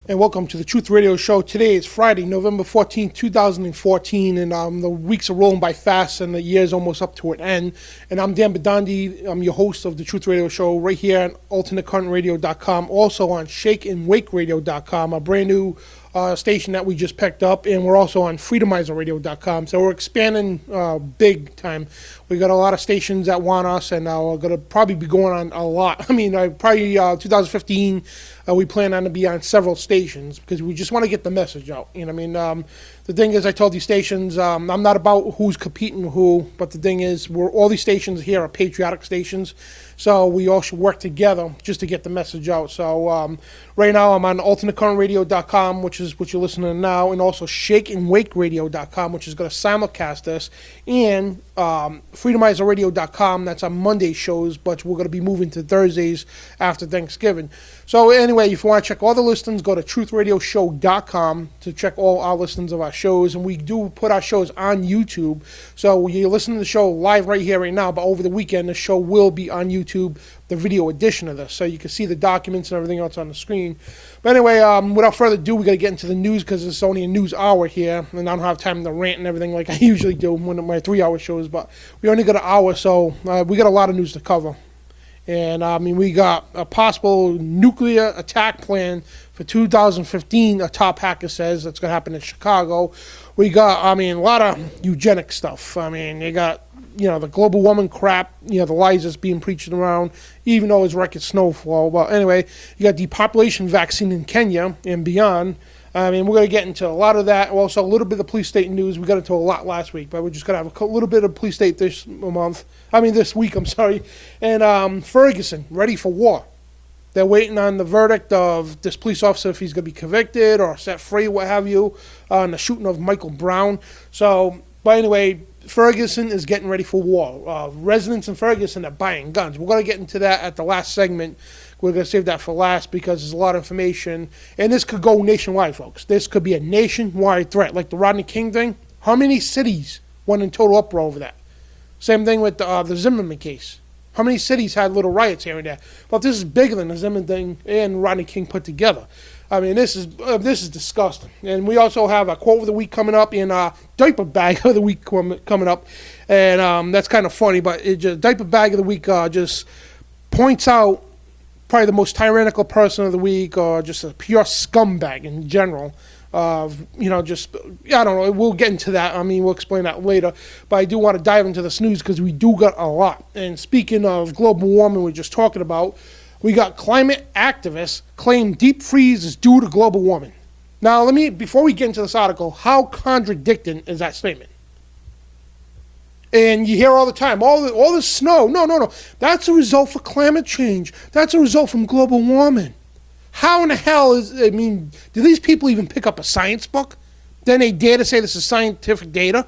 And welcome to the Truth Radio Show. Today is Friday, November 14th, 2014, and the weeks are rolling by fast and the year's almost up to an end. And I'm Dan Badandi. I'm your host of the Truth Radio Show right here on AlternateCurrentRadio.com, also on ShakeandWakeRadio.com, a brand new station that we just picked up, and we're also on FreedomizerRadio.com. So we're expanding big time. We got a lot of stations that want us, and we're going to probably be going on a lot. I mean, probably 2015, we plan on to be on several stations because we just want to get the message out. You know what I mean? The thing is, I told these stations, I'm not about who's competing with who, but the thing is, all these stations here are patriotic stations, so we all should work together just to get the message out. So right now, I'm on AlternateCurrentRadio.com, which is what you're listening to now, and also ShakeandWakeRadio.com, which is going to simulcast this, and FreedomizerRadio.com. That's on Monday shows, but we're going to be moving to Thursdays after Thanksgiving. So anyway, if you want to check all the listings, go to TruthRadioShow.com to check all our listings of our shows, and we do put our shows on YouTube. So you're listening to the show live right here, right now, but over the weekend, the show will be on YouTube, the video edition of this, so you can see the documents and everything else on the screen. But anyway, without further ado, we got to get into the news because it's only a news hour here, and I don't have time to rant and everything like I usually do in one of my 3-hour shows, but we only got an hour, so we got a lot of news to cover. And I mean, we got a possible nuclear attack plan for 2015, a top hacker says that's going to happen in Chicago. We got, I mean, a lot of eugenic stuff. I mean, you got, the global warming crap, the lies that's being preached around, even though it's record snowfall. But anyway, you got depopulation vaccine in Kenya and beyond. I mean, we're going to get into a lot of that. Also, a little bit of police state news. We got into a lot last week, but we're just going to have a little bit of police state this week, I'm sorry. And Ferguson, ready for war. They're waiting on the verdict of this police officer, if he's going to be convicted or set free, what have you, on the shooting of Michael Brown. So, but anyway, Ferguson is getting ready for war. Residents in Ferguson are buying guns. We're going to get into that at the last segment. We're going to save that for last because there's a lot of information. And this could go nationwide, folks. This could be a nationwide threat, like the Rodney King thing. How many cities went in total uproar over that? Same thing with the Zimmerman case. How many cities had little riots here and there? But this is bigger than the Zimmerman thing and Rodney King put together. I mean, this is disgusting. And we also have a quote of the week coming up and a diaper bag of the week coming up. And that's kind of funny, but diaper bag of the week just points out probably the most tyrannical person of the week, or just a pure scumbag in general. I don't know, we'll get into that. I mean, we'll explain that later. But I do want to dive into this news because we do got a lot. And speaking of global warming we're just talking about, we got climate activists claim deep freeze is due to global warming. Now, before we get into this article, how contradicting is that statement? And you hear all the time, all the snow. No. That's a result for climate change. That's a result from global warming. How in the hell do these people even pick up a science book? Then they dare to say this is scientific data?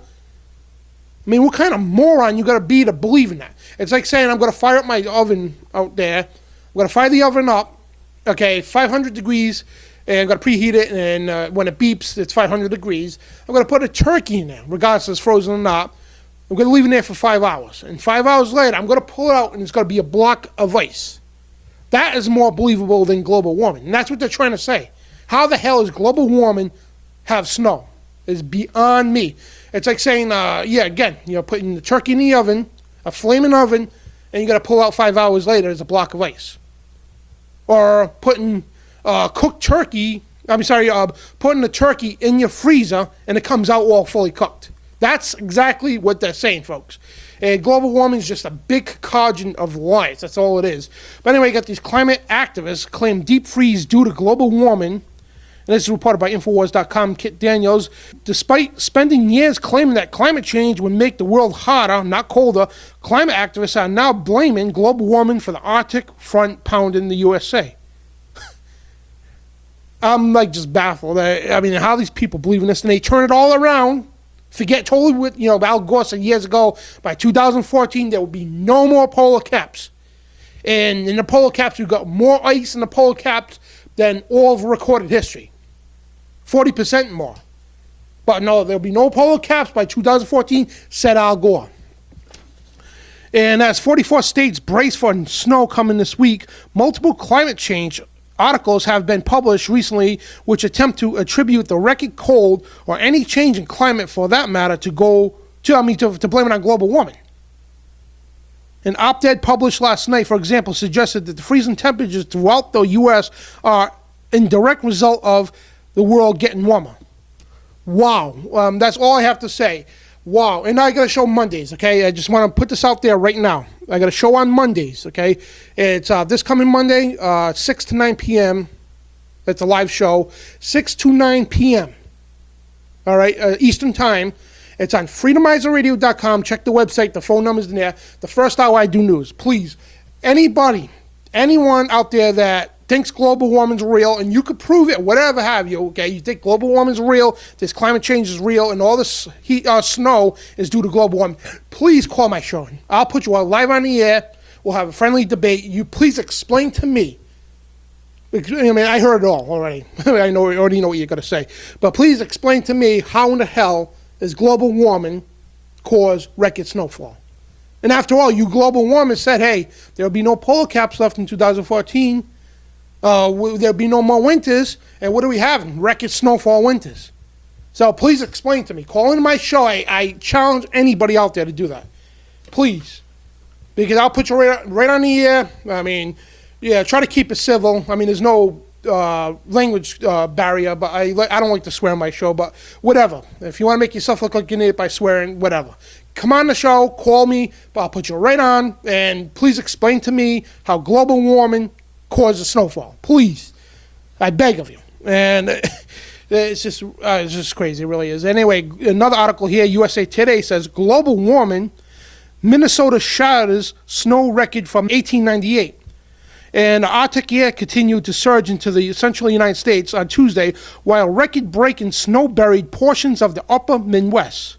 I mean, what kind of moron you got to be to believe in that? It's like saying I'm going to fire up my oven out there. I'm going to fire the oven up, 500 degrees, and I'm going to preheat it, and when it beeps, it's 500 degrees. I'm going to put a turkey in there, regardless if it's frozen or not. I'm going to leave it there for 5 hours. And 5 hours later, I'm going to pull it out, and it's going to be a block of ice. That is more believable than global warming. And that's what they're trying to say. How the hell is global warming have snow? It's beyond me. It's like saying, putting the turkey in the oven, a flaming oven, and you got to pull out 5 hours later, there's a block of ice. Or putting putting the turkey in your freezer, and it comes out all fully cooked. That's exactly what they're saying, folks. And global warming is just a big concoction of lies. That's all it is. But anyway, you got these climate activists claim deep freeze due to global warming. And this is reported by Infowars.com, Kit Daniels. Despite spending years claiming that climate change would make the world hotter, not colder, climate activists are now blaming global warming for the Arctic front pounding the USA. I'm just baffled. I mean, how these people believe in this, and they turn it all around. Forget totally what, Al Gore said years ago, by 2014, there will be no more polar caps. And in the polar caps, we've got more ice in the polar caps than all of recorded history. 40% more. But no, there'll be no polar caps by 2014, said Al Gore. And as 44 states brace for snow coming this week, multiple climate change articles have been published recently which attempt to attribute the record cold or any change in climate for that matter to blame it on global warming. An op-ed published last night, for example, suggested that the freezing temperatures throughout the U.S. are in direct result of the world getting warmer. Wow. That's all I have to say. Wow. And I got a show Mondays, okay? I just want to put this out there right now. I got a show on Mondays, okay? It's this coming Monday, 6 to 9 p.m. It's a live show, 6 to 9 p.m. All right, Eastern Time. It's on freedomizerradio.com. Check the website. The phone number's in there. The first hour I do news. Please, anyone out there that thinks global warming's real, and you could prove it, whatever have you, okay? You think global warming's real, this climate change is real, and all this heat, snow is due to global warming, please call my show. I'll put you live on the air. We'll have a friendly debate. You please explain to me. I mean, I heard it all already. I already know what you're going to say. But please explain to me how in the hell is global warming cause record snowfall? And after all, you global warmers said, hey, there'll be no polar caps left in 2014. There'll be no more winters. And what are we having? Record snowfall winters. So please explain to me. Call into my show. I challenge anybody out there to do that. Please. Because I'll put you right on the air. I mean, yeah, try to keep it civil. I mean, there's no language barrier, but I don't like to swear on my show, but whatever. If you want to make yourself look like an idiot by swearing, whatever. Come on the show, call me, but I'll put you right on, and please explain to me how global warming causes snowfall. Please. I beg of you. And it's just crazy, it really is. Anyway, another article here, USA Today says, global warming, Minnesota shatters snow record from 1898. And the Arctic air continued to surge into the central United States on Tuesday, while record-breaking snow buried portions of the upper Midwest.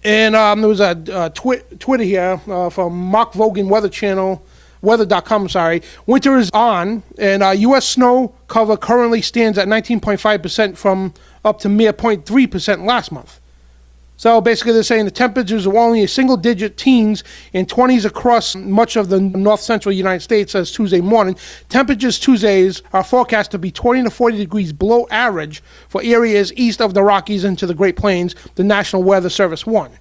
And there was a Twitter here from Mark Vogan Weather Channel, weather.com, Winter is on, and U.S. snow cover currently stands at 19.5% from up to mere 0.3% last month. So basically they're saying the temperatures are only a single-digit teens and 20s across much of the north-central United States as Tuesday morning. Temperatures Tuesdays are forecast to be 20 to 40 degrees below average for areas east of the Rockies into the Great Plains, the National Weather Service warned.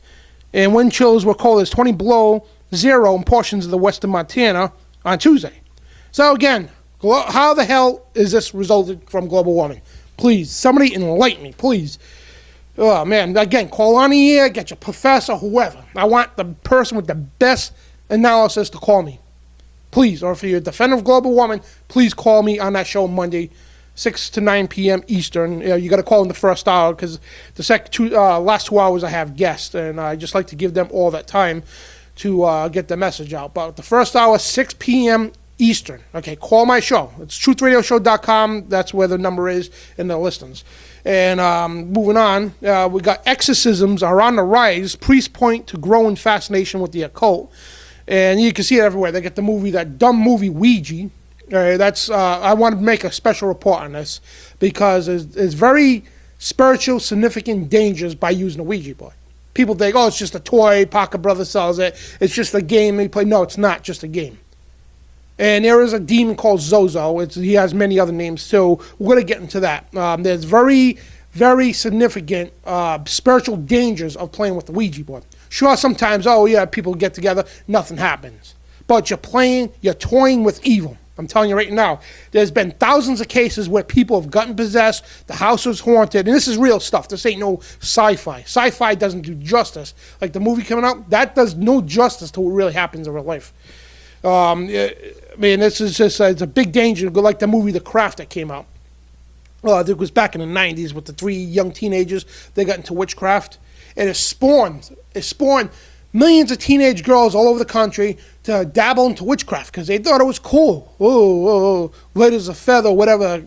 And wind chills were cold as 20 below zero in portions of the western Montana on Tuesday. So again, how the hell is this resulted from global warming? Please, somebody enlighten me, please. Oh, man, again, call on the air, get your professor, whoever. I want the person with the best analysis to call me. Please, or if you're a defender of global warming, please call me on that show Monday, 6 to 9 p.m. Eastern. You got to call in the first hour because the last 2 hours I have guests, and I just like to give them all that time to get the message out. But the first hour, 6 p.m. Eastern. Okay, call my show. It's truthradioshow.com. That's where the number is in the listings. And moving on, we got exorcisms are on the rise. Priests point to growing fascination with the occult. And you can see it everywhere. They get the movie, that dumb movie Ouija. I want to make a special report on this because there's very spiritual, significant dangers by using a Ouija board. People think, oh, it's just a toy. Parker Brothers sells it. It's just a game they play. No, it's not just a game. And there is a demon called Zozo. He has many other names too. We're going to get into that. There's very, very significant spiritual dangers of playing with the Ouija board. Sure, sometimes, people get together, nothing happens. But you're toying with evil. I'm telling you right now, there's been thousands of cases where people have gotten possessed, the house was haunted, and this is real stuff. This ain't no sci-fi. Sci-fi doesn't do justice. Like the movie coming out, that does no justice to what really happens in real life. This is just it's a big danger. Like the movie The Craft that came out. It was back in the 90s with the 3 young teenagers. They got into witchcraft, and it spawned millions of teenage girls all over the country to dabble into witchcraft because they thought it was cool. Light as a feather, whatever,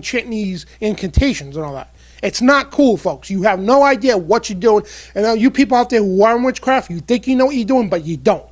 chanting these incantations and all that. It's not cool, folks. You have no idea what you're doing. And you people out there who are in witchcraft, you think you know what you're doing, but you don't.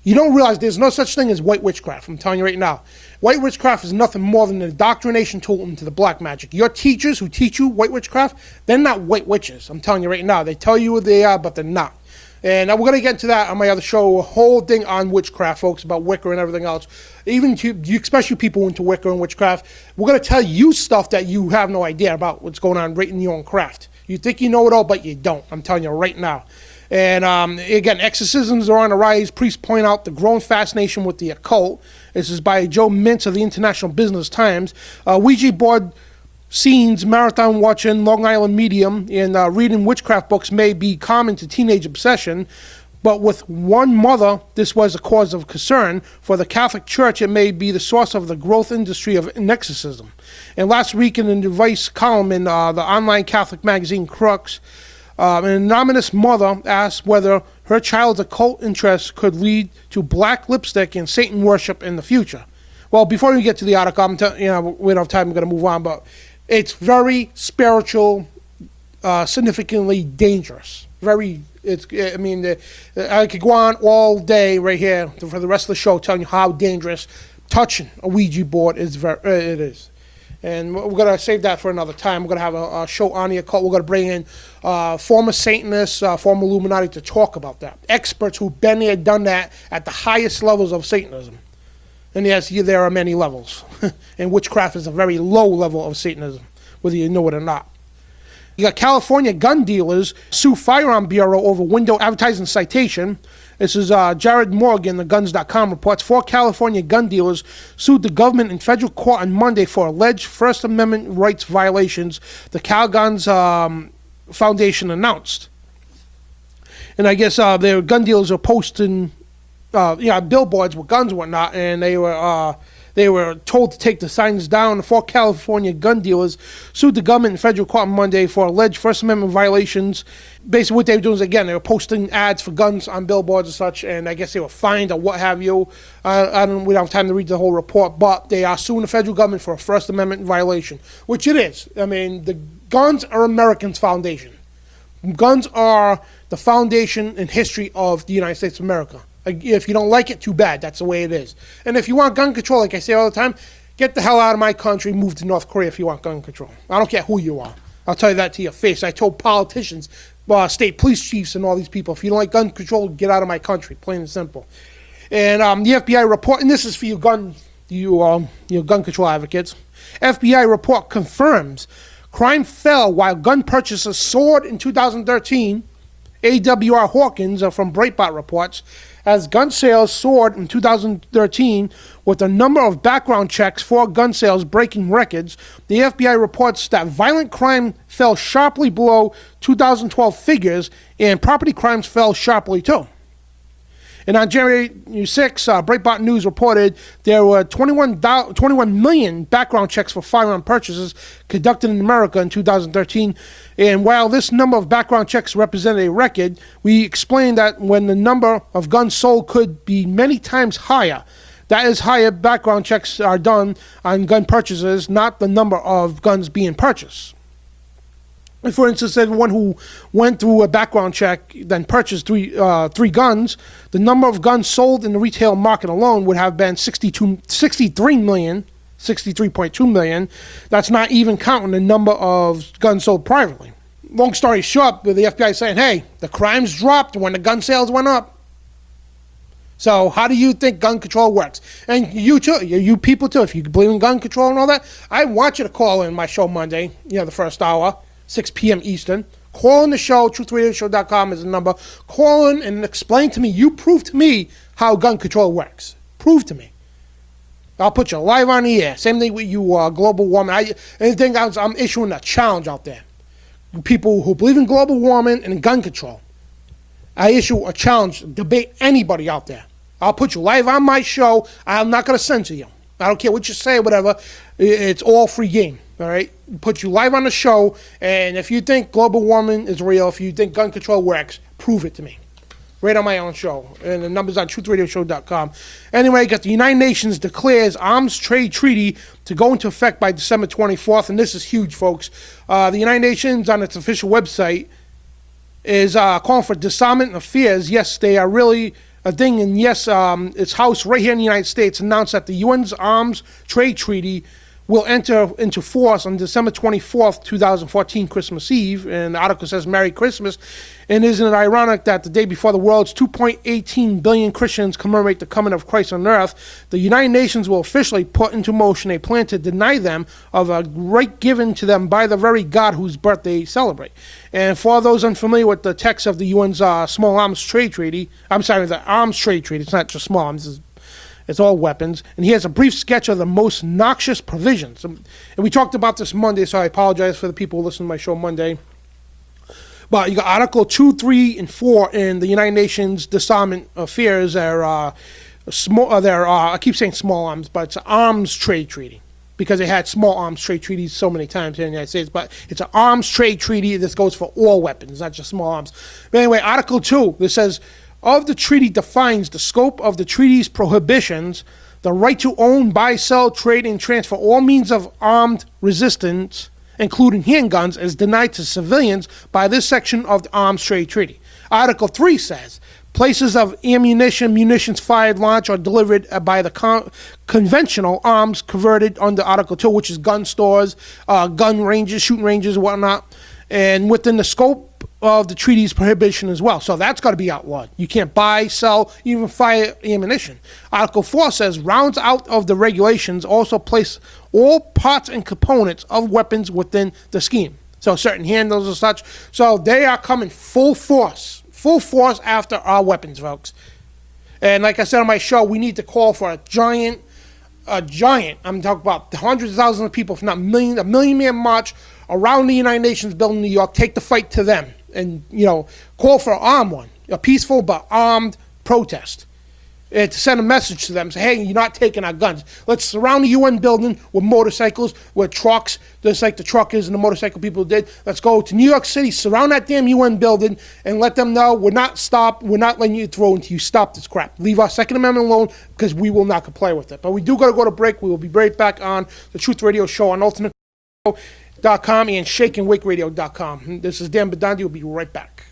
You don't realize there's no such thing as white witchcraft. I'm telling you right now. White witchcraft is nothing more than an indoctrination tool into the black magic. Your teachers who teach you white witchcraft, they're not white witches. I'm telling you right now. They tell you what they are, but they're not. And we're going to get into that on my other show, a whole thing on witchcraft, folks, about Wicca and everything else. Even to you, especially people into Wicca and witchcraft, we're going to tell you stuff that you have no idea about what's going on right in your own craft. You think you know it all, but you don't. I'm telling you right now. And again, exorcisms are on the rise. Priests point out the growing fascination with the occult. This is by Joe Mintz of the International Business Times. Ouija board scenes, marathon watching, Long Island medium, and reading witchcraft books may be common to teenage obsession, but with one mother, this was a cause of concern. For the Catholic Church, it may be the source of the growth industry of exorcism. And last week in the Vice column in the online Catholic magazine Crux, an anonymous mother asked whether her child's occult interest could lead to black lipstick and Satan worship in the future. Well, before we get to the article, we don't have time, I'm going to move on, but it's very spiritual, significantly dangerous. I could go on all day right here for the rest of the show telling you how dangerous touching a Ouija board it is. And we're going to save that for another time. We're going to have a show on the occult. We're going to bring in former Satanists, former Illuminati to talk about that. Experts who've been there, done that at the highest levels of Satanism. And yes, there are many levels. And witchcraft is a very low level of Satanism, whether you know it or not. You got California gun dealers sue Firearm Bureau over window advertising citation. This is Jared Morgan, the Guns.com reports. 4 California gun dealers sued the government in federal court on Monday for alleged First Amendment rights violations, the Cal Guns Foundation announced. And I guess their gun dealers are posting billboards with guns and whatnot, and they were told to take the signs down. The 4 California gun dealers sued the government in federal court on Monday for alleged First Amendment violations. Basically, what they were doing is, again, they were posting ads for guns on billboards and such, and I guess they were fined or what have you. We don't have time to read the whole report, but they are suing the federal government for a First Amendment violation, which it is. I mean, the guns are Americans' foundation. Guns are the foundation and history of the United States of America. If you don't like it, too bad. That's the way it is. And if you want gun control, like I say all the time, get the hell out of my country, move to North Korea if you want gun control. I don't care who you are. I'll tell you that to your face. I told politicians, state police chiefs and all these people, if you don't like gun control, get out of my country, plain and simple. And the FBI report, and this is for you gun control advocates. FBI report confirms crime fell while gun purchases soared in 2013. AWR Hawkins from Breitbart reports, as gun sales soared in 2013 with the number of background checks for gun sales breaking records. The FBI reports that violent crime fell sharply below 2012 figures and property crimes fell sharply too. And on January 6, Breitbart News reported there were 21 million background checks for firearm purchases conducted in America in 2013. And while this number of background checks represented a record, we explained that when the number of guns sold could be many times higher. That is, higher background checks are done on gun purchases, not the number of guns being purchased. For instance, everyone who went through a background check, then purchased three guns, the number of guns sold in the retail market alone would have been 63.2 million. That's not even counting the number of guns sold privately. Long story short, with the FBI saying, hey, the crimes dropped when the gun sales went up. So how do you think gun control works? And you too, you people too, if you believe in gun control and all that, I want you to call in my show Monday, the first hour. 6 p.m. Eastern. Call in the show, truthradioshow.com is the number. Call in and explain to me, you prove to me how gun control works. Prove to me. I'll put you live on the air. Same thing with you, global warming. I'm issuing a challenge out there. People who believe in global warming and gun control. I issue a challenge, debate anybody out there. I'll put you live on my show. I'm not going to censor you. I don't care what you say, whatever. It's all free game. All right, put you live on the show, and if you think global warming is real, if you think gun control works, prove it to me. Right on my own show, and the number's on truthradioshow.com. Anyway, got the United Nations declares arms trade treaty to go into effect by December 24th, and this is huge, folks. The United Nations, on its official website, is calling for disarmament of fears. Yes, they are really a thing, and yes, its house right here in the United States announced that the UN's arms trade treaty will enter into force on December 24th, 2014, Christmas Eve. And the article says, Merry Christmas. And isn't it ironic that the day before the world's 2.18 billion Christians commemorate the coming of Christ on earth, the United Nations will officially put into motion a plan to deny them of a right given to them by the very God whose birthday they celebrate. And for those unfamiliar with the text of the UN's Small Arms Trade Treaty, the Arms Trade Treaty, it's not just small arms, it's all weapons. And he has a brief sketch of the most noxious provisions. And we talked about this Monday, so I apologize for the people who listen to my show Monday. But you got Article 2, 3, and 4 in the United Nations Disarmament Affairs. I keep saying small arms, but it's an arms trade treaty, because they had small arms trade treaties so many times here in the United States. But it's an arms trade treaty. This goes for all weapons, not just small arms. But anyway, Article 2, this says, of the treaty defines the scope of the treaty's prohibitions, the right to own, buy, sell, trade, and transfer all means of armed resistance, including handguns, is denied to civilians by this section of the Arms Trade Treaty. Article 3 says, places of ammunition, munitions fired, launched, or delivered by the conventional arms converted under Article 2, which is gun stores, gun ranges, shooting ranges, whatnot, and within the scope of the treaty's prohibition as well. So that's got to be outlawed. You can't buy, sell, even fire ammunition. Article 4 says rounds out of the regulations also place all parts and components of weapons within the scheme. So certain handles and such. So they are coming full force after our weapons, folks. And like I said on my show, we need to call for a giant, I'm talking about hundreds of thousands of people, if not a million-man march around the United Nations building in New York, take the fight to them. And, call for an armed one, a peaceful but armed protest. And to send a message to them, say, hey, you're not taking our guns. Let's surround the UN building with motorcycles, with trucks, just like the truckers and the motorcycle people did. Let's go to New York City, surround that damn UN building, and let them know we're not letting you throw until you stop this crap. Leave our Second Amendment alone, because we will not comply with it. But we do got to go to break. We will be right back on the Truth Radio Show on ultimate.com and shakeandwakeradio.com. This is Dan Bedandi. We'll be right back.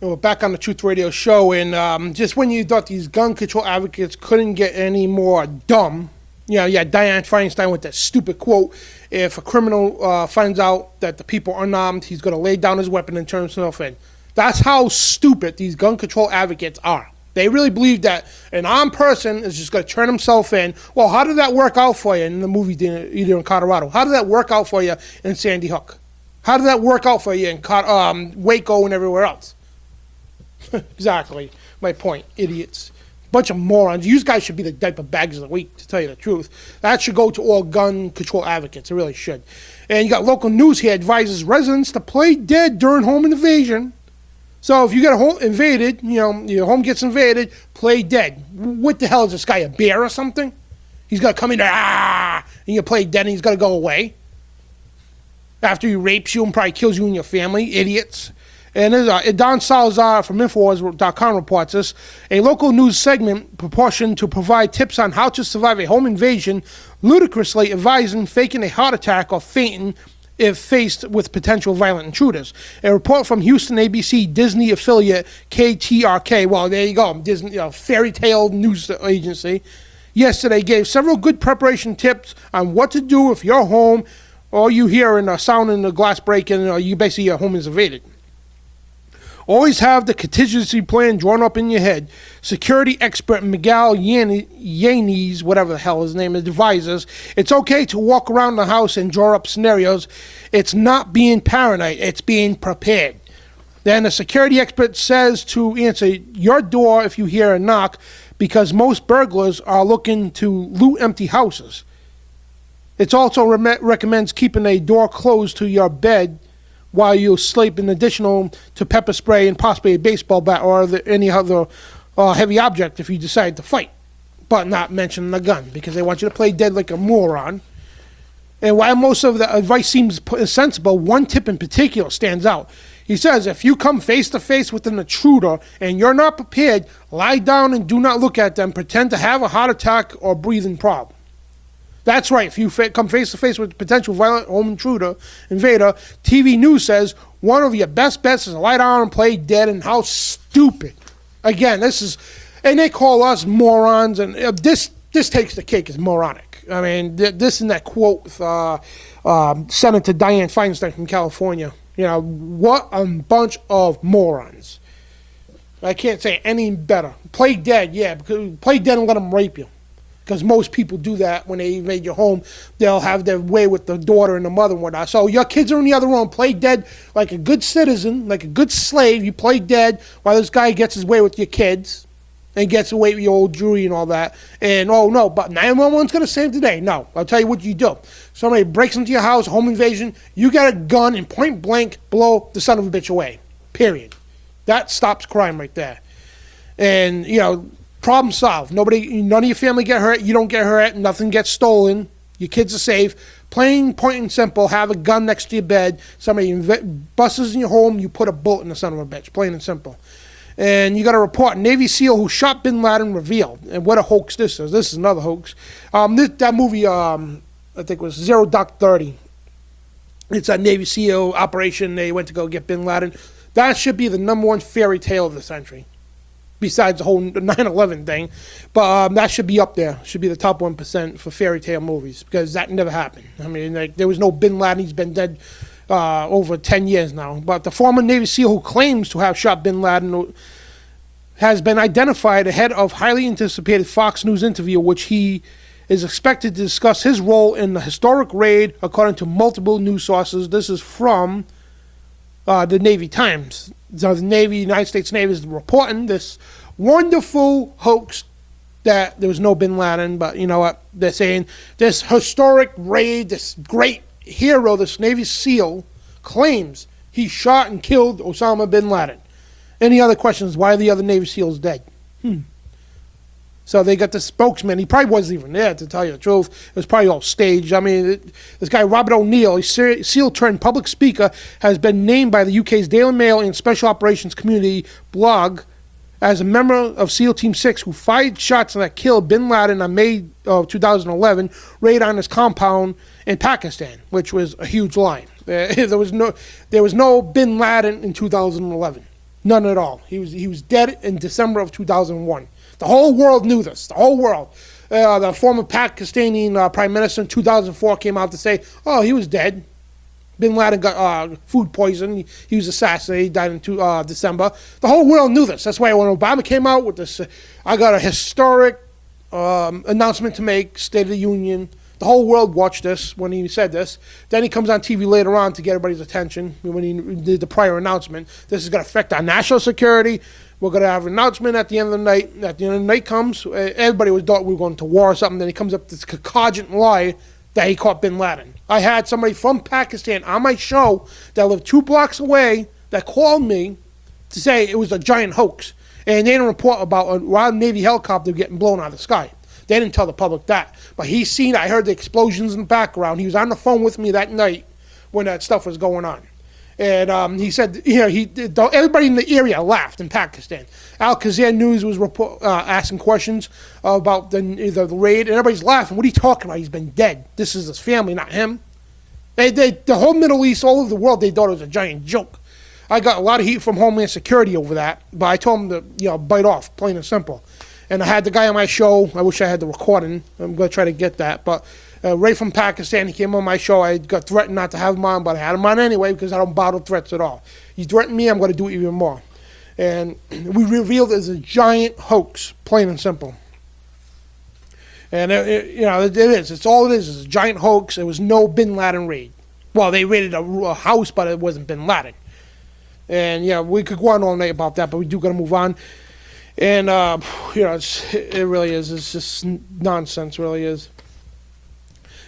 And we're back on the Truth Radio Show, and just when you thought these gun control advocates couldn't get any more dumb, Dianne Feinstein with that stupid quote, if a criminal finds out that the people are unarmed, he's going to lay down his weapon and turn himself in. That's how stupid these gun control advocates are. They really believe that an armed person is just going to turn himself in. Well, how did that work out for you in the movie either in Colorado? How did that work out for you in Sandy Hook? How did that work out for you in Waco and everywhere else? Exactly my point, idiots. Bunch of morons. You guys should be the diaper bags of the week, to tell you the truth. That should go to all gun control advocates. It really should. And you got local news here advises residents to play dead during home invasion. So if you get a home invaded, your home gets invaded, play dead. What the hell is this guy, a bear or something? He's going to come in there, and you play dead, and he's going to go away. After he rapes you and probably kills you and your family, idiots. And Don Salazar from Infowars.com reports this. A local news segment proportioned to provide tips on how to survive a home invasion, ludicrously advising faking a heart attack or fainting if faced with potential violent intruders. A report from Houston ABC Disney affiliate KTRK, well, there you go, Disney, fairy tale news agency, yesterday gave several good preparation tips on what to do if you're home or you hear a sound in the glass breaking or your home is invaded. Always have the contingency plan drawn up in your head. Security expert Miguel Yanez, whatever the hell his name is, advises, it's okay to walk around the house and draw up scenarios. It's not being paranoid, it's being prepared. Then the security expert says to answer your door if you hear a knock, because most burglars are looking to loot empty houses. It also recommends keeping a door closed to your bed while you sleep, in addition to pepper spray and possibly a baseball bat or any other heavy object if you decide to fight, but not mention the gun, because they want you to play dead like a moron. And while most of the advice seems sensible, one tip in particular stands out. He says, if you come face to face with an intruder and you're not prepared, lie down and do not look at them. Pretend to have a heart attack or breathing problem. That's right. If you come face to face with a potential violent home invader, TV news says one of your best bets is to lie down and play dead. And how stupid! Again, and they call us morons. And this takes the cake as moronic. I mean, this and that quote with Senator Dianne Feinstein from California. What a bunch of morons. I can't say any better. Play dead, yeah. Because play dead and let them rape you. Because most people do that when they invade your home. They'll have their way with the daughter and the mother and whatnot. So your kids are in the other room. Play dead like a good citizen, like a good slave. You play dead while this guy gets his way with your kids and gets away with your old jewelry and all that. And, oh, no, but 911's going to save the day. No, I'll tell you what you do. Somebody breaks into your house, home invasion, you get a gun and point blank blow the son of a bitch away. Period. That stops crime right there. And, problem solved. None of your family get hurt. You don't get hurt. Nothing gets stolen. Your kids are safe. Plain, point and simple. Have a gun next to your bed. Somebody busts in your home. You put a bullet in the son of a bitch. Plain and simple. And you got a report. Navy SEAL who shot bin Laden revealed. And what a hoax this is. This is another hoax. That movie, I think it was Zero Dark 30. It's a Navy SEAL operation. They went to go get bin Laden. That should be the number one fairy tale of the century. Besides the whole 9/11 thing. But that should be up there. Should be the top 1% for fairy tale movies. Because that never happened. I mean, there was no bin Laden. He's been dead over 10 years now. But the former Navy SEAL who claims to have shot bin Laden has been identified ahead of highly anticipated Fox News interview, which he is expected to discuss his role in the historic raid, according to multiple news sources. This is from the Navy Times. So the United States Navy is reporting this wonderful hoax that there was no bin Laden, but you know what? They're saying this historic raid, this great hero, this Navy SEAL, claims he shot and killed Osama bin Laden. Any other questions? Why are the other Navy SEALs dead? So they got the spokesman. He probably wasn't even there, to tell you the truth. It was probably all staged. I mean, this guy, Robert O'Neill, he's SEAL turned public speaker, has been named by the UK's Daily Mail and Special Operations Community blog as a member of SEAL Team 6 who fired shots that killed bin Laden on May of 2011, raid on his compound in Pakistan, which was a huge lie. There was no bin Laden in 2011. None at all. He was dead in December of 2001. The whole world knew this. The whole world. The former Pakistani prime minister in 2004 came out to say, oh, he was dead. Bin Laden got food poison. He was assassinated. He died in December. The whole world knew this. That's why when Obama came out with this, I got a historic announcement to make, State of the Union. The whole world watched this when he said this. Then he comes on TV later on to get everybody's attention when he did the prior announcement. This is going to affect our national security. We're going to have an announcement at the end of the night. At the end of the night comes, everybody thought we were going to war or something. Then he comes up with this cogent lie that he caught bin Laden. I had somebody from Pakistan on my show that lived 2 blocks away that called me to say it was a giant hoax. And they didn't report about a Royal Navy helicopter getting blown out of the sky. They didn't tell the public that. But he's seen, I heard the explosions in the background. He was on the phone with me that night when that stuff was going on. And he said, everybody in the area laughed in Pakistan. Al Jazeera News was asking questions about the raid, and everybody's laughing. What are you talking about? He's been dead. This is his family, not him. The whole Middle East, all over the world, they thought it was a giant joke. I got a lot of heat from Homeland Security over that, but I told him to bite off, plain and simple. And I had the guy on my show. I wish I had the recording. I'm going to try to get that. But Ray from Pakistan, he came on my show. I got threatened not to have him on, but I had him on anyway because I don't bottle threats at all. You threaten me, I'm going to do it even more. And we revealed it as a giant hoax, plain and simple. And it is. It's all it is. It's a giant hoax. There was no bin Laden raid. Well, they raided a house, but it wasn't bin Laden. And we could go on all night about that, but we do got to move on. And it really is. It's just nonsense. Really is.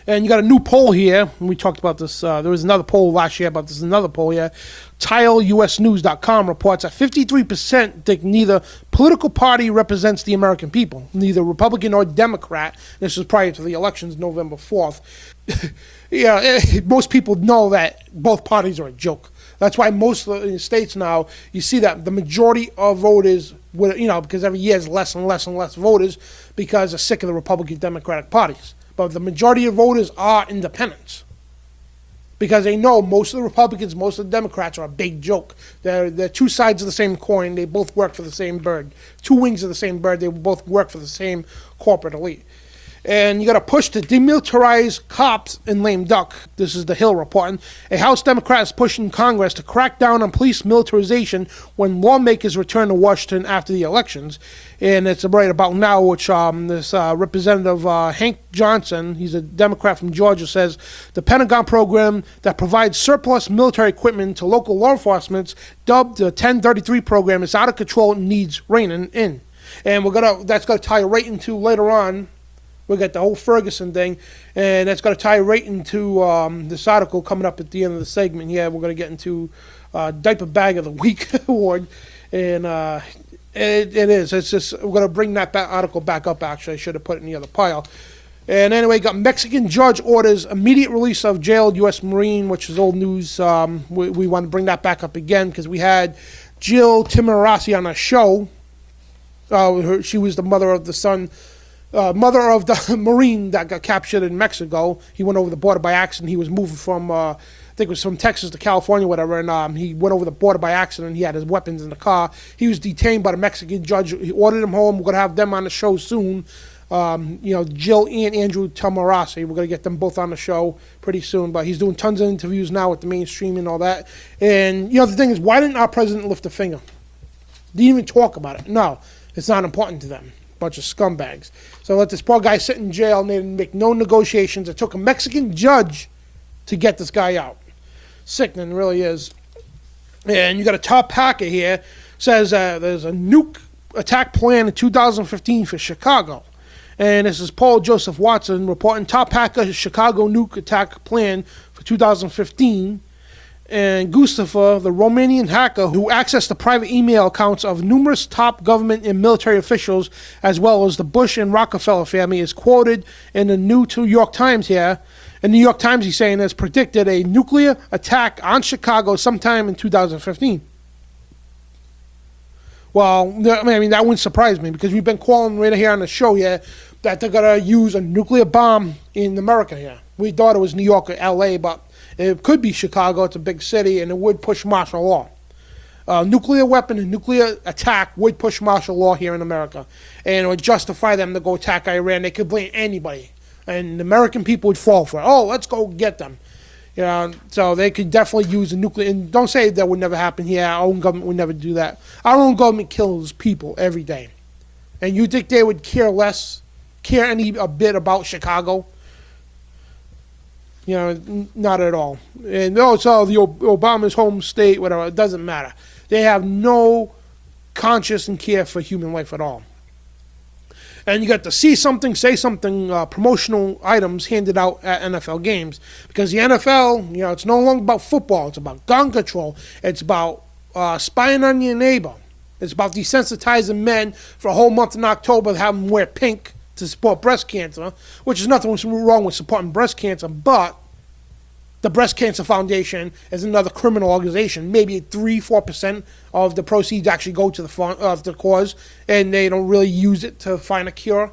And you got a new poll here. We talked about this. There was another poll last year, but there's another poll here. TileUSNews.com reports that 53% think neither political party represents the American people, neither Republican or Democrat. This was prior to the elections, November 4th. Most people know that both parties are a joke. That's why most of the states now, you see that the majority of voters, because every year is less and less and less voters because they're sick of the Republican Democratic parties. but the majority of voters are independents. Because they know most of the Republicans, most of the Democrats are a big joke. They're two sides of the same coin. They both work for the same bird. Two wings of the same bird. They both work for the same corporate elite. And you got to push to demilitarize cops in lame duck. This is the Hill reporting. A House Democrat is pushing Congress to crack down on police militarization when lawmakers return to Washington after the elections. And it's right about now, which this Representative Hank Johnson, he's a Democrat from Georgia, says the Pentagon program that provides surplus military equipment to local law enforcement, dubbed the 1033 program, is out of control and needs reining in. And that's going to tie right into later on. We got the whole Ferguson thing, and that's going to tie right into this article coming up at the end of the segment. Yeah, we're going to get into Diaper Bag of the Week award, and it is. It's just we're going to bring that article back up. Actually, I should have put it in the other pile. And anyway, got Mexican judge orders immediate release of jailed U.S. Marine, which is old news. We want to bring that back up again because we had Jill Timorasi on our show. She was the mother of the Marine that got captured in Mexico. He went over the border by accident. He was moving from, I think it was from Texas to California, whatever, and he went over the border by accident. He had his weapons in the car. He was detained by the Mexican judge. He ordered him home. We're going to have them on the show soon. Jill and Andrew Tamarasi. We're going to get them both on the show pretty soon, but he's doing tons of interviews now with the mainstream and all that. And, the thing is, why didn't our president lift a finger? Didn't even talk about it. No, it's not important to them. Bunch of scumbags. So let this poor guy sit in jail, and they didn't make no negotiations. It took a Mexican judge to get this guy out. Sickening, really is. And you got a top packer here. Says there's a nuke attack plan in 2015 for Chicago. And this is Paul Joseph Watson reporting top hacker Chicago nuke attack plan for 2015. And Gustafa, the Romanian hacker who accessed the private email accounts of numerous top government and military officials, as well as the Bush and Rockefeller family, is quoted in the New York Times here. In the New York Times, he's saying has predicted a nuclear attack on Chicago sometime in 2015. Well, I mean, that wouldn't surprise me because we've been calling right here on the show here that they're going to use a nuclear bomb in America here. We thought it was New York or L.A., but it could be Chicago. It's a big city, and it would push martial law. Nuclear weapon and nuclear attack would push martial law here in America, and it would justify them to go attack Iran. They could blame anybody, and the American people would fall for it. Oh, let's go get them. So they could definitely use a nuclear. And don't say that would never happen here. Our own government would never do that. Our own government kills people every day, and you think they would care a bit about Chicago? Not at all. And it's all the Obama's home state, whatever. It doesn't matter. They have no conscience and care for human life at all. And you got the see something, say something promotional items handed out at NFL games. Because the NFL, it's no longer about football. It's about gun control. It's about spying on your neighbor. It's about desensitizing men for a whole month in October, having them wear pink to support breast cancer, which is nothing wrong with supporting breast cancer, but the Breast Cancer Foundation is another criminal organization. Maybe 3-4% of the proceeds actually go to the cause, and they don't really use it to find a cure.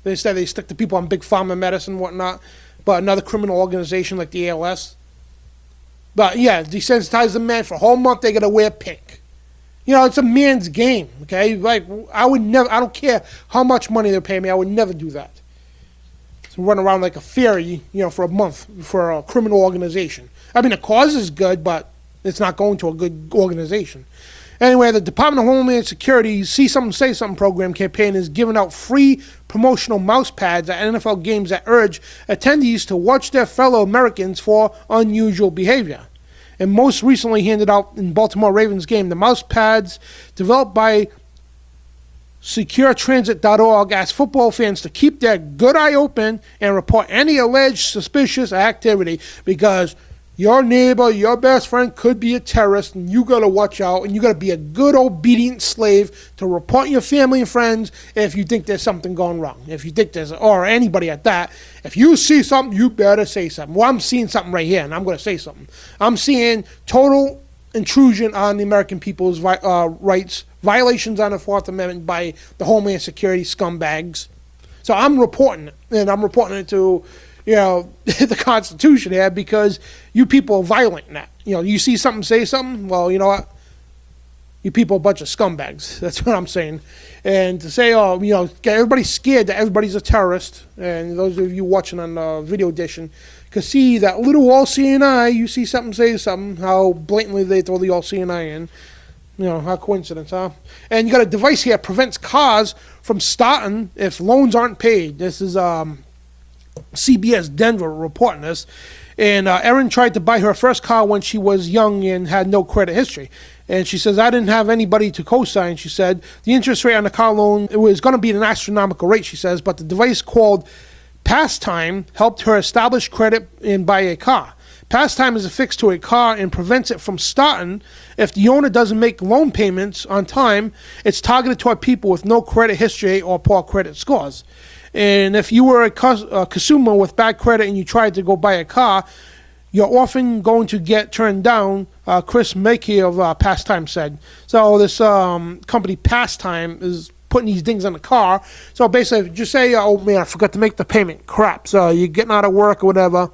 Instead, they stick to people on big pharma medicine and whatnot. But another criminal organization like the ALS. But yeah, desensitize the man for a whole month. They got to wear pink. It's a man's game, okay? Like, I don't care how much money they're paying me, I would never do that. So run around like a fairy, for a month for a criminal organization. I mean, the cause is good, but it's not going to a good organization. Anyway, the Department of Homeland Security's See Something, Say Something program campaign is giving out free promotional mouse pads at NFL games that urge attendees to watch their fellow Americans for unusual behavior. And most recently handed out in Baltimore Ravens game, the mouse pads developed by SecureTransit.org ask football fans to keep their good eye open and report any alleged suspicious activity because your neighbor, your best friend could be a terrorist, and you got to watch out, and you got to be a good obedient slave to report your family and friends if you think there's something going wrong. If you think or anybody at that, if you see something, you better say something. Well, I'm seeing something right here, and I'm going to say something. I'm seeing total intrusion on the American people's rights, violations on the Fourth Amendment by the Homeland Security scumbags. So I'm reporting it, and I'm reporting it to, the Constitution here, because you people are violating that. You see something, say something. Well, you know what? You people are a bunch of scumbags. That's what I'm saying. And to say, get everybody scared that everybody's a terrorist, and those of you watching on the video edition can see that little all-seeing eye. You see something, say something, how blatantly they throw the all-seeing eye in. How coincidence, huh? And you got a device here that prevents cars from starting if loans aren't paid. This is CBS Denver reporting this. And Erin tried to buy her first car when she was young and had no credit history. And she says, I didn't have anybody to co-sign. She said the interest rate on the car loan, it was going to be an astronomical rate, she says, but the device called Pastime helped her establish credit and buy a car. Pastime is affixed to a car and prevents it from starting if the owner doesn't make loan payments on time. It's targeted toward people with no credit history or poor credit scores. And if you were a consumer with bad credit and you tried to go buy a car, you're often going to get turned down, Chris Mackey of Pastime said. So this company Pastime is putting these things on the car. So basically, just say, oh man, I forgot to make the payment. Crap. So you're getting out of work or whatever.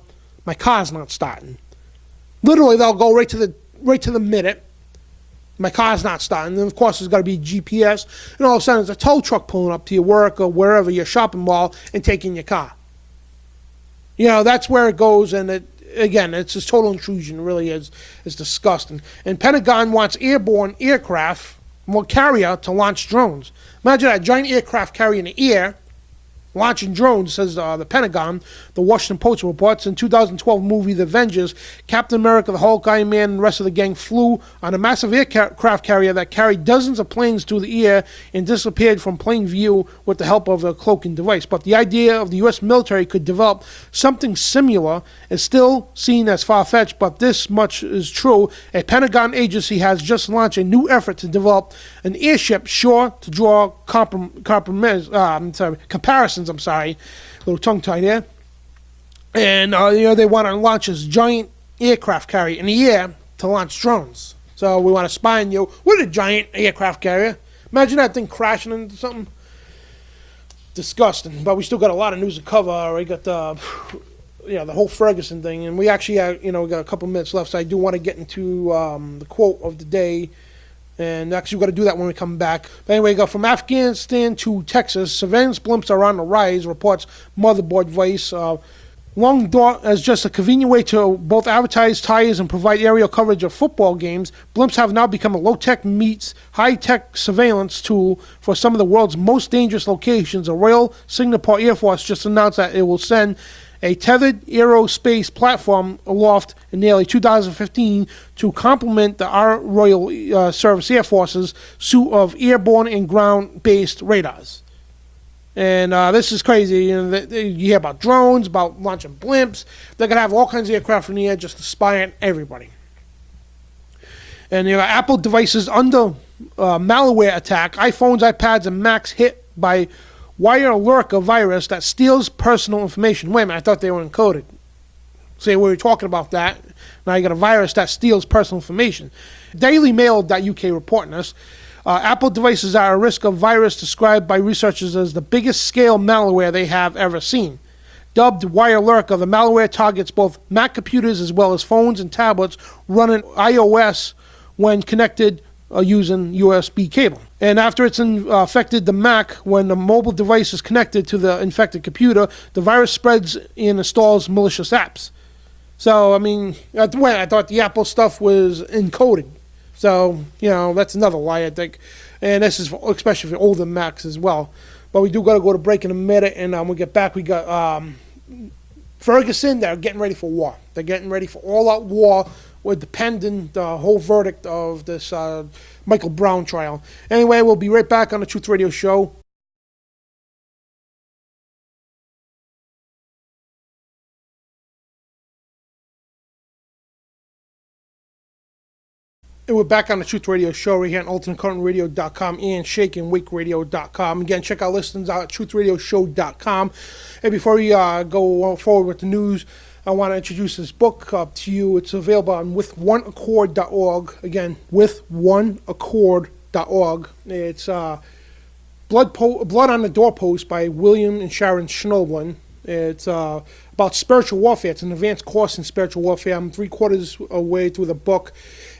My car's not starting. Literally, they'll go right to the minute. My car's not starting. And of course, there's got to be GPS. And all of a sudden, there's a tow truck pulling up to your work or wherever, your shopping mall, and taking your car. That's where it goes. And it's just total intrusion. It really is. It's disgusting. And Pentagon wants airborne aircraft carrier to launch drones. Imagine that giant aircraft carrier in the air launching drones, says the Pentagon. The Washington Post reports in 2012 movie The Avengers, Captain America, the Hulk, Iron Man, and the rest of the gang flew on a massive aircraft carrier that carried dozens of planes through the air and disappeared from plain view with the help of a cloaking device. But the idea of the U.S. military could develop something similar is still seen as far-fetched, but this much is true. A Pentagon agency has just launched a new effort to develop an airship sure to draw comparisons. A little tongue-tied here. And, they want to launch this giant aircraft carrier in the air to launch drones. So we want to spy on you with a giant aircraft carrier. Imagine that thing crashing into something. Disgusting. But we still got a lot of news to cover. We got the whole Ferguson thing. And we actually, we got a couple minutes left. So I do want to get into the quote of the day. And actually, we've got to do that when we come back. But anyway, go from Afghanistan to Texas. Surveillance blimps are on the rise, reports Motherboard Vice. Long Dart as just a convenient way to both advertise tires and provide aerial coverage of football games. Blimps have now become a low-tech meets high-tech surveillance tool for some of the world's most dangerous locations. A Royal Singapore Air Force just announced that it will send a tethered aerospace platform aloft in nearly 2015 to complement the Royal Service Air Force's suite of airborne and ground-based radars. And this is crazy. You hear about drones, about launching blimps. They're going to have all kinds of aircraft in the air just to spy on everybody. And Apple devices under malware attack. iPhones, iPads, and Macs hit by Wirelurk virus that steals personal information. Wait a minute, I thought they were encoded. See, we were talking about that. Now you got a virus that steals personal information. DailyMail.uk reporting this. Apple devices are at risk of virus described by researchers as the biggest scale malware they have ever seen. Dubbed Wirelurk, the malware targets both Mac computers as well as phones and tablets running iOS when connected using USB cable. And after it's infected the Mac, when the mobile device is connected to the infected computer, the virus spreads and installs malicious apps. So, I thought the Apple stuff was encoded. So, that's another lie, I think. And this is especially for older Macs as well. But we do got to go to break in a minute, and when we get back, we got Ferguson. They're getting ready for war. They're getting ready for all-out war with the pending whole verdict of this Michael Brown trial. Anyway, we'll be right back on the Truth Radio Show. And we're back on the Truth Radio Show right here on AlternateCurrentRadio.com and ShakeandWakeRadio.com. Again, check our listings out at TruthRadioshow.com. And before we go forward with the news, I want to introduce this book to you. It's available on WithOneAccord.org. Again, WithOneAccord.org. It's Blood on the Doorpost by William and Sharon Schnoblin. It's about spiritual warfare. It's an advanced course in spiritual warfare. I'm 3/4 away through the book,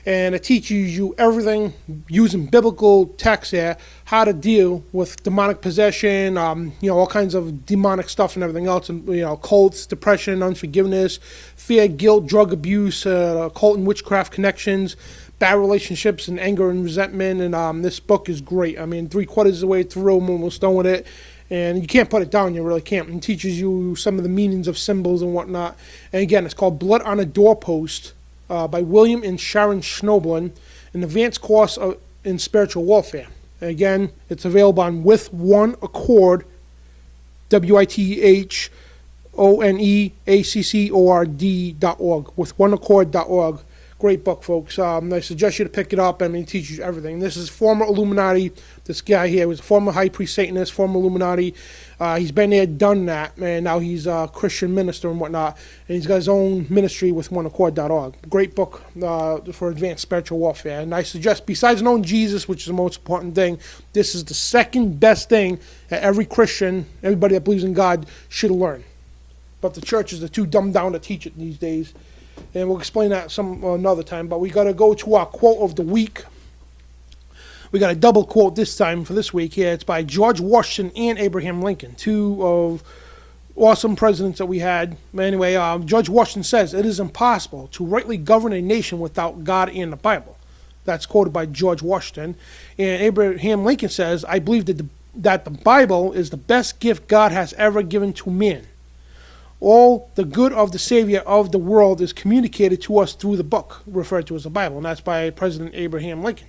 and it teaches you everything using biblical text here, how to deal with demonic possession, all kinds of demonic stuff and everything else, and cults, depression, unforgiveness, fear, guilt, drug abuse, cult and witchcraft connections, bad relationships, and anger and resentment. And this book is great. I mean, 3/4 of the way through, I'm almost done with it. And you can't put it down, you really can't. It teaches you some of the meanings of symbols and whatnot. And again, it's called Blood on a Doorpost by William and Sharon Schnoblin, an advanced course in spiritual warfare. And again, it's available on With One Accord, WITHONEACCORD.org, withoneaccord.org. Great book, folks. I suggest you to pick it up. I mean, it teaches you everything. This is former Illuminati. This guy here was a former high priest Satanist, former Illuminati. He's been there, done that, and now he's a Christian minister and whatnot. And he's got his own ministry with oneaccord.org. Great book for advanced spiritual warfare. And I suggest, besides knowing Jesus, which is the most important thing, this is the second best thing that every Christian, everybody that believes in God, should learn. But the churches are too dumbed down to teach it these days. And we'll explain that some another time. But we got to go to our quote of the week. We got a double quote this time for this week here. It's by George Washington and Abraham Lincoln, two of awesome presidents that we had. Anyway, George Washington says, "It is impossible to rightly govern a nation without God and the Bible." That's quoted by George Washington. And Abraham Lincoln says, "I believe that the Bible is the best gift God has ever given to man. All the good of the Savior of the world is communicated to us through the book," referred to as the Bible, and that's by President Abraham Lincoln.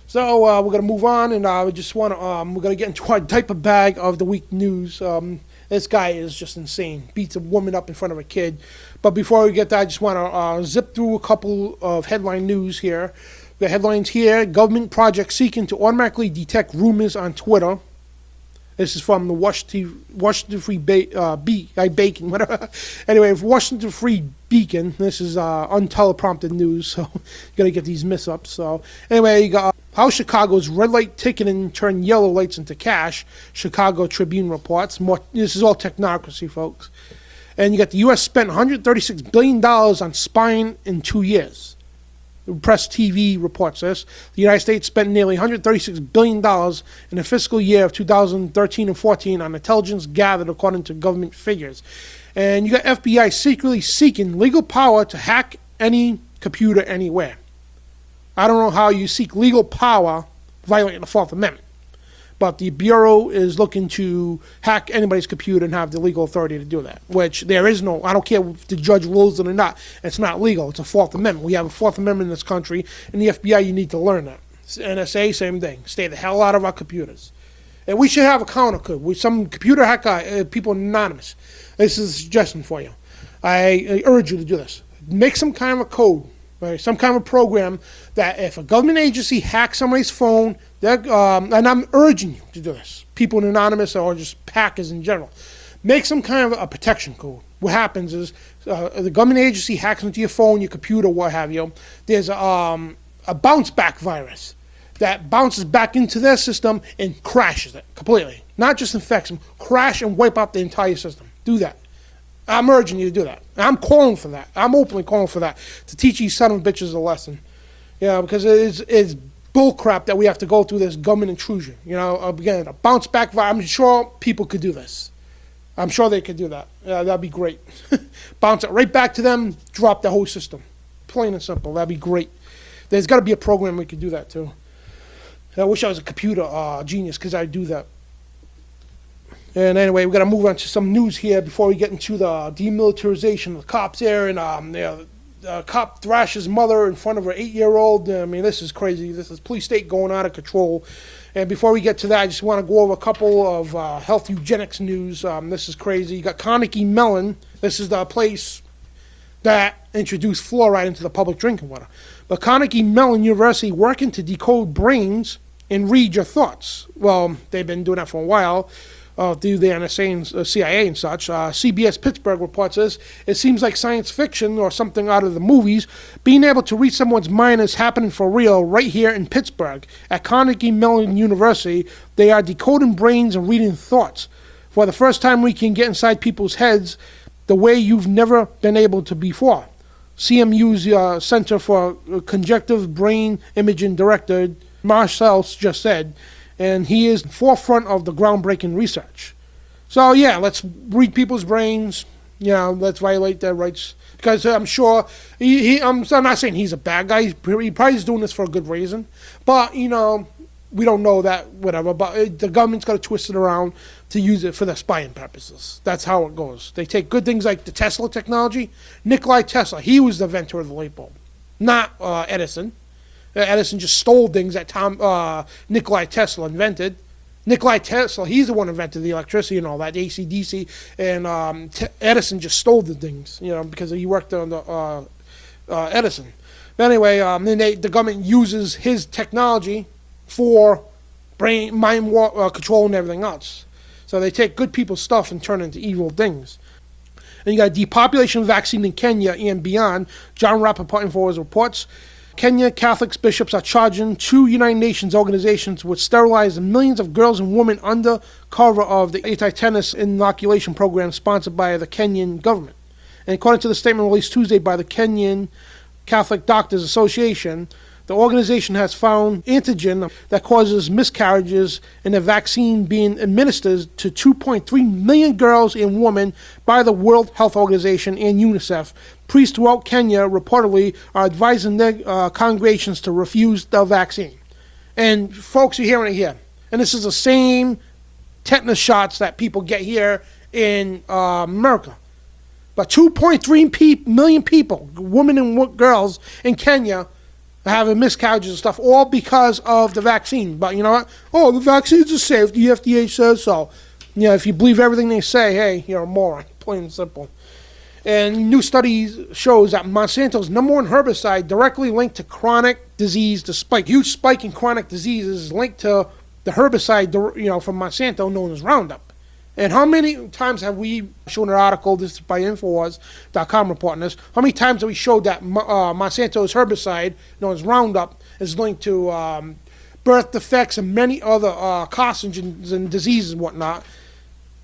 So we're going to move on, and we just want to we're going to get into our diaper bag of the week news. This guy is just insane. Beats a woman up in front of a kid. But before we get that, I just want to zip through a couple of headline news here. The headlines here: government project seeking to automatically detect rumors on Twitter. This is from the Washington Free Bacon, whatever. Anyway, Washington Free Beacon. This is unteleprompted news, so you got to get these miss-ups. So anyway, you got how Chicago's red light ticketing turned yellow lights into cash. Chicago Tribune reports. This is all technocracy, folks. And you got the U.S. spent $136 billion on spying in 2 years. Press TV reports this. The United States spent nearly $136 billion in the fiscal year of 2013 and 14 on intelligence gathered according to government figures. And you got FBI secretly seeking legal power to hack any computer anywhere. I don't know how you seek legal power violating the Fourth Amendment. But the Bureau is looking to hack anybody's computer and have the legal authority to do that, which there is no. I don't care if the judge rules it or not. It's not legal. It's a Fourth Amendment. We have a Fourth Amendment in this country, and the FBI, you need to learn that. NSA, same thing. Stay the hell out of our computers. And we should have a counter code with some computer hacker, people anonymous. This is a suggestion for you. I urge you to do this. Make some kind of a code, right? Some kind of a program that if a government agency hacks somebody's phone, and I'm urging you to do this, people in anonymous or just hackers in general, make some kind of a protection code. What happens is the government agency hacks into your phone, your computer, what have you. There's a bounce back virus that bounces back into their system and crashes it completely. Not just infects them, crash and wipe out the entire system. Do that. I'm urging you to do that. I'm calling for that. I'm openly calling for that, to teach these son of bitches a lesson. Because it's bullcrap that we have to go through this government intrusion. Again, a bounce back virus. I'm sure people could do this. I'm sure they could do that. That'd be great. Bounce it right back to them, drop the whole system. Plain and simple. That'd be great. There's got to be a program we could do that too. I wish I was a computer genius, because I'd do that. And anyway, we're going to move on to some news here before we get into the demilitarization of the cops there. And the cop thrashes mother in front of her 8-year-old. I mean, this is crazy. This is police state going out of control. And before we get to that, I just want to go over a couple of health eugenics news. This is crazy. You got Carnegie Mellon. This is the place that introduced fluoride into the public drinking water. But Carnegie Mellon University working to decode brains and read your thoughts. Well, they've been doing that for a while. through the NSA and CIA and such. CBS Pittsburgh reports this. It seems like science fiction or something out of the movies. Being able to read someone's mind is happening for real right here in Pittsburgh. At Carnegie Mellon University, they are decoding brains and reading thoughts. For the first time, we can get inside people's heads the way you've never been able to before. CMU's Center for Conjunctive Brain Imaging Director Marcel just said, and he is forefront of the groundbreaking research. So yeah, let's read people's brains. Let's violate their rights, because I'm sure I'm not saying he's a bad guy. He probably is doing this for a good reason, but we don't know that, whatever. But the government's got to twist it around to use it for their spying purposes. That's how it goes. They take good things like the Tesla technology. Nikola Tesla, he was the inventor of the light bulb, not Edison. Edison just stole things that Nikola Tesla invented. Nikola Tesla, he's the one who invented the electricity and all that, AC, DC, and Edison just stole the things, because he worked on the Edison. But anyway, then the government uses his technology for mind control and everything else. So they take good people's stuff and turn it into evil things. And you got depopulation vaccine in Kenya and beyond. John Rappaport Infowars reports. Kenya Catholic bishops are charging 2 United Nations organizations with sterilizing millions of girls and women under cover of the anti-tetanus inoculation program sponsored by the Kenyan government. And according to the statement released Tuesday by the Kenyan Catholic Doctors Association, the organization has found antigen that causes miscarriages in a vaccine being administered to 2.3 million girls and women by the World Health Organization and UNICEF. Priests throughout Kenya reportedly are advising their congregations to refuse the vaccine. And folks, you're hearing it here. And this is the same tetanus shots that people get here in America. But 2.3 million people, women and girls in Kenya, having miscarriages and stuff, all because of the vaccine. But you know what? Oh, the vaccines are safe. The FDA says so. If you believe everything they say, hey, you're a moron. Plain and simple. And new studies shows that Monsanto's number one herbicide directly linked to chronic disease. The huge spike in chronic diseases is linked to the herbicide, from Monsanto known as Roundup. And how many times have we shown an article, this is by Infowars.com reporting this, how many times have we showed that Monsanto's herbicide, known as Roundup, is linked to birth defects and many other carcinogens and diseases and whatnot?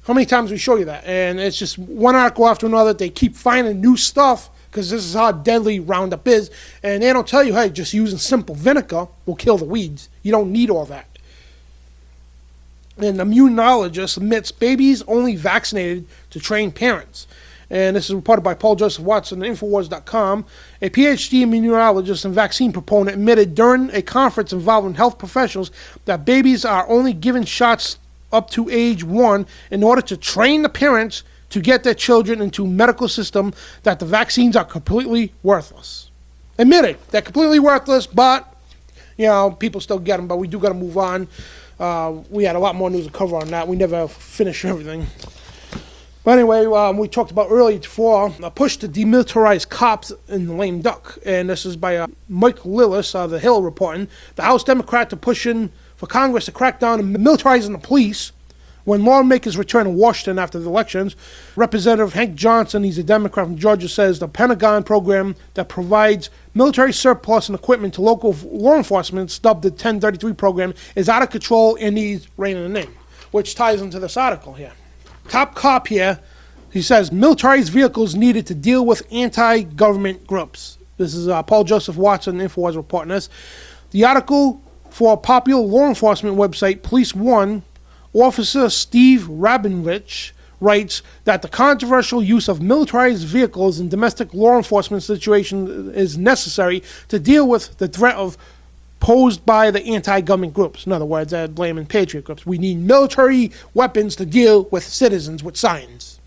How many times we show you that? And it's just one article after another. They keep finding new stuff because this is how deadly Roundup is. And they don't tell you, hey, just using simple vinegar will kill the weeds. You don't need all that. An immunologist admits babies only vaccinated to train parents. And this is reported by Paul Joseph Watson on Infowars.com. A PhD immunologist and vaccine proponent admitted during a conference involving health professionals that babies are only given shots up to age 1 in order to train the parents to get their children into medical system, that the vaccines are completely worthless. Admitted, they're completely worthless, but, people still get them, but we do got to move on. We had a lot more news to cover on that. We never finished everything. But anyway, we talked about earlier before a push to demilitarize cops in the lame duck. And this is by Mike Lillis, The Hill, reporting. The House Democrats are pushing for Congress to crack down on militarizing the police when lawmakers return to Washington after the elections. Representative Hank Johnson, he's a Democrat from Georgia, says the Pentagon program that provides military surplus and equipment to local law enforcement, dubbed the 1033 program, is out of control and needs reining in, which ties into this article here. Top cop here, he says militarized vehicles needed to deal with anti-government groups. This is Paul Joseph Watson, Infowars, reporting this. The article for a popular law enforcement website, Police One, Officer Steve Rabinowitz writes that the controversial use of militarized vehicles in domestic law enforcement situations is necessary to deal with the threat posed by the anti-government groups. In other words, they're blaming patriot groups. We need military weapons to deal with citizens with signs.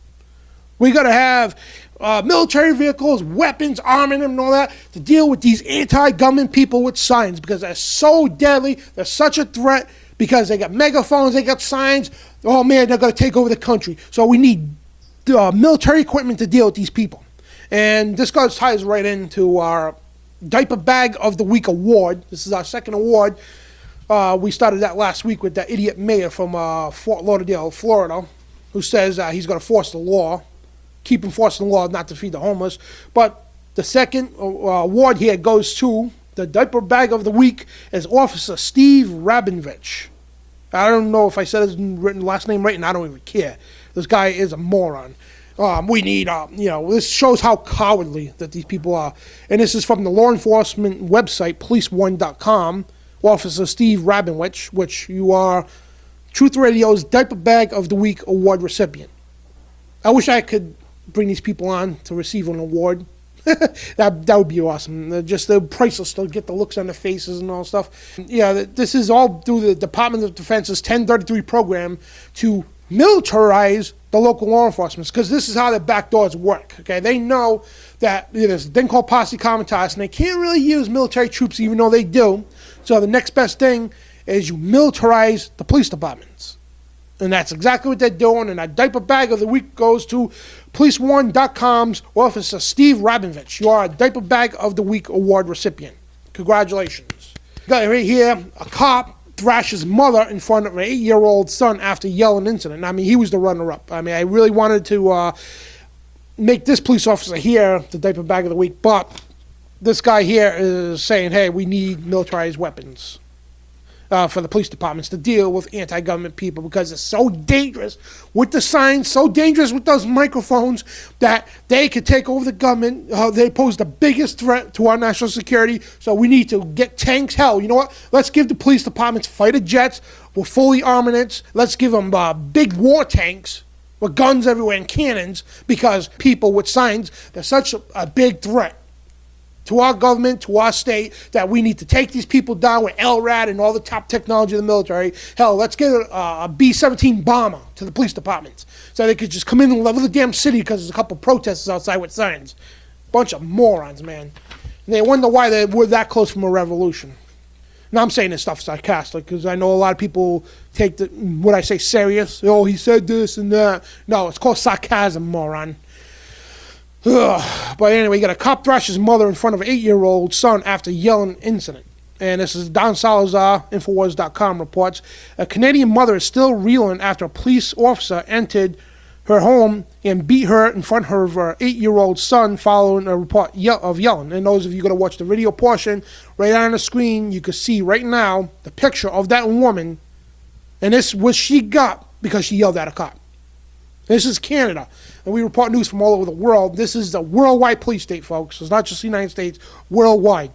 We got to have military vehicles, weapons, arming them and all that to deal with these anti-government people with signs, because they're so deadly, they're such a threat, because they got megaphones, they got signs. Oh man, they're going to take over the country. So we need military equipment to deal with these people. And this ties right into our Diaper Bag of the Week award. This is our second award. We started that last week with that idiot mayor from Fort Lauderdale, Florida, who says he's going to force the law, keep enforcing the law not to feed the homeless. But the second award here goes to the diaper bag of the week as Officer Steve Rabinowitz. I don't know if I said his last name right, and I don't even care. This guy is a moron. We need, this shows how cowardly that these people are. And this is from the law enforcement website, police1.com. Officer Steve Rabinowitz, which you are Truth Radio's Diaper Bag of the Week award recipient. I wish I could bring these people on to receive an award. that would be awesome. Just the priceless to get the looks on their faces and all stuff. Yeah, this is all through the Department of Defense's 1033 program to militarize the local law enforcement, because this is how the back doors work. Okay, they know that there's a thing called posse comitatus, and they can't really use military troops, even though they do. So the next best thing is you militarize the police departments. And that's exactly what they're doing. And that diaper bag of the week goes to police1.com's Officer Steve Rabinowitz. You are a diaper bag of the week award recipient. Congratulations. Got right here, a cop thrashes mother in front of an 8-year-old son after yelling incident. I mean, he was the runner-up. I mean, I really wanted to make this police officer here the diaper bag of the week, but this guy here is saying, hey, we need militarized weapons for the police departments to deal with anti-government people, because it's so dangerous with the signs, so dangerous with those microphones that they could take over the government. They pose the biggest threat to our national security, so we need to get tanks. Hell, you know what? Let's give the police departments fighter jets with fully armaments. Let's give them big war tanks with guns everywhere and cannons, because people with signs, they're such a big threat to our government, to our state, that we need to take these people down with LRAD and all the top technology of the military. Hell, let's get a B-17 bomber to the police departments so they could just come in and level the damn city because there's a couple protesters outside with signs. Bunch of morons, man. And they wonder why they were that close from a revolution. Now, I'm saying this stuff sarcastic because I know a lot of people take what I say serious. Oh, he said this and that. No, it's called sarcasm, moron. Ugh. But anyway, you got a cop thrashes mother in front of an 8-year-old son after yelling incident. And this is Don Salazar, Infowars.com reports. A Canadian mother is still reeling after a police officer entered her home and beat her in front of her 8-year-old son following a report of yelling. And those of you going to watch the video portion, right on the screen, you can see right now the picture of that woman. And this was she got because she yelled at a cop. This is Canada. And we report news from all over the world. This is a worldwide police state, folks. It's not just the United States, worldwide.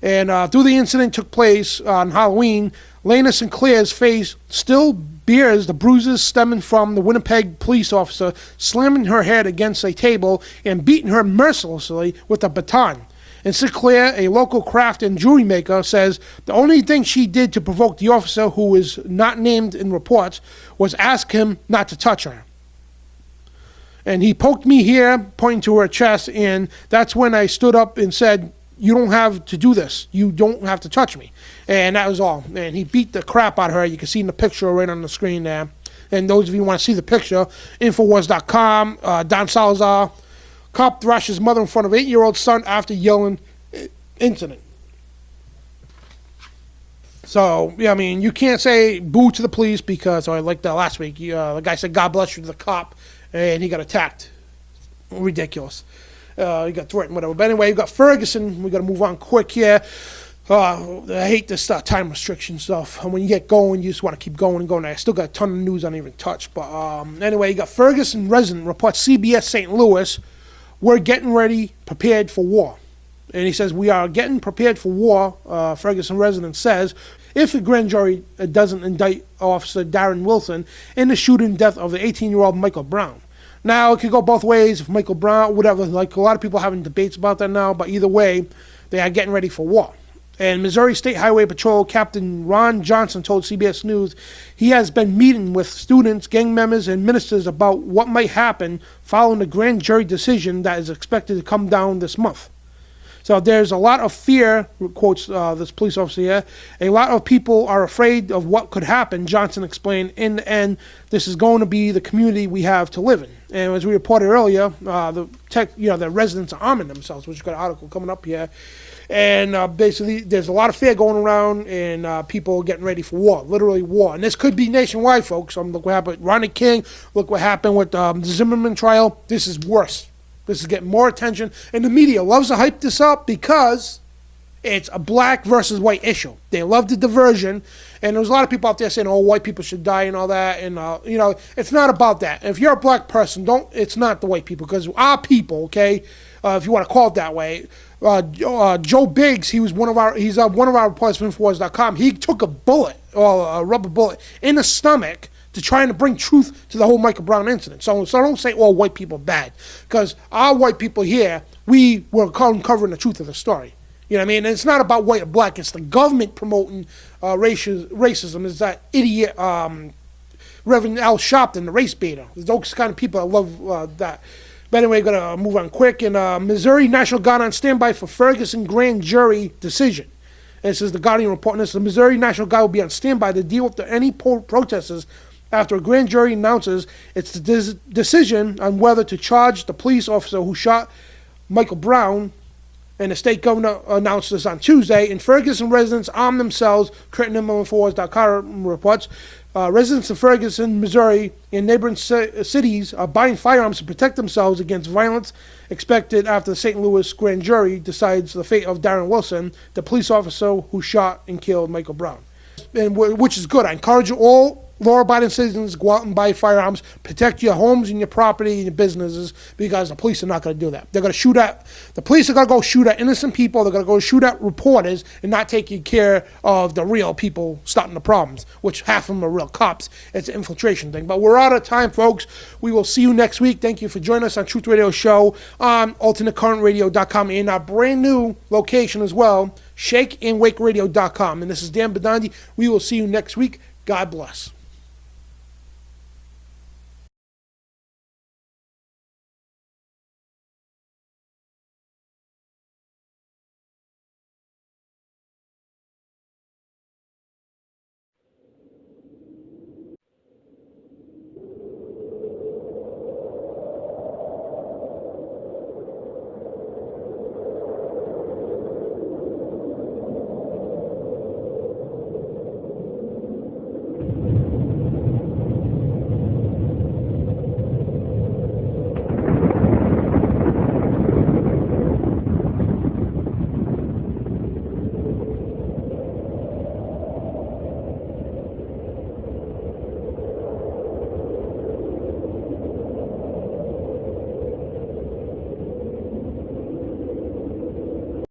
And through the incident took place on Halloween, Lena Sinclair's face still bears the bruises stemming from the Winnipeg police officer slamming her head against a table and beating her mercilessly with a baton. And Sinclair, a local craft and jewelry maker, says the only thing she did to provoke the officer, who is not named in reports, was ask him not to touch her. And he poked me here, pointing to her chest, and that's when I stood up and said, you don't have to do this. You don't have to touch me. And that was all. And he beat the crap out of her. You can see in the picture right on the screen there. And those of you who want to see the picture, Infowars.com, Don Salazar, cop thrashes mother in front of 8-year-old son after yelling incident. So, yeah, I mean, you can't say boo to the police because, or like the last week, the guy said, God bless you to the cop, and he got attacked. Ridiculous. He got threatened, whatever. But anyway, you got Ferguson. We got to move on quick here. I hate this time restriction stuff. And when you get going, you just want to keep going and going. I still got a ton of news I don't even touch. But anyway, you got Ferguson resident reports CBS St. Louis, we're getting ready, prepared for war. And he says, we are getting prepared for war, Ferguson resident says, if the grand jury doesn't indict Officer Darren Wilson in the shooting death of the 18-year-old Michael Brown. Now, it could go both ways. If Michael Brown, whatever, like a lot of people are having debates about that now, but either way, they are getting ready for war. And Missouri State Highway Patrol Captain Ron Johnson told CBS News he has been meeting with students, gang members, and ministers about what might happen following the grand jury decision that is expected to come down this month. So there's a lot of fear, quotes this police officer here. A lot of people are afraid of what could happen, Johnson explained. In the end, this is going to be the community we have to live in. And as we reported earlier, the residents are arming themselves, which is got an article coming up here. And basically, there's a lot of fear going around, and people are getting ready for war, literally war. And this could be nationwide, folks. Look what happened with Ronnie King. Look what happened with the Zimmerman trial. This is worse. This is getting more attention. And the media loves to hype this up because it's a black versus white issue. They love the diversion. And there's a lot of people out there saying, oh, white people should die and all that. And, it's not about that. If you're a black person, it's not the white people, because our people, okay, if you want to call it that way, Joe Biggs, he's one of our reporters from Infowars.com. He took a rubber bullet in the stomach to trying to bring truth to the whole Michael Brown incident. So don't say all white people are bad, because our white people here, we were uncovering the truth of the story. You know what I mean? And it's not about white or black. It's the government promoting racism. It's that idiot Reverend Al Sharpton, the race baiter. Those kind of people, I love that. But anyway, going to move on quick. And Missouri National Guard on standby for Ferguson grand jury decision. And this is the Guardian reporting this. The Missouri National Guard will be on standby to deal with any protesters after a grand jury announces its decision on whether to charge the police officer who shot Michael Brown. And the state governor announced this on Tuesday. And Ferguson residents armed themselves, current Infowars.com reports. Residents of Ferguson, Missouri, and neighboring cities are buying firearms to protect themselves against violence expected after the St. Louis grand jury decides the fate of Darren Wilson, the police officer who shot and killed Michael Brown. And which is good. I encourage all law-abiding citizens to go out and buy firearms, protect your homes and your property and your businesses, because the police are not going to do that. They're going to the police are going to go shoot at innocent people. They're going to go shoot at reporters and not taking care of the real people starting the problems, which half of them are real cops. It's an infiltration thing. But we're out of time, folks. We will see you next week. Thank you for joining us on Truth Radio Show on AlternateCurrentRadio.com and our brand new location as well, ShakeandWakeRadio.com. And this is Dan Bedandi. We will see you next week. God bless.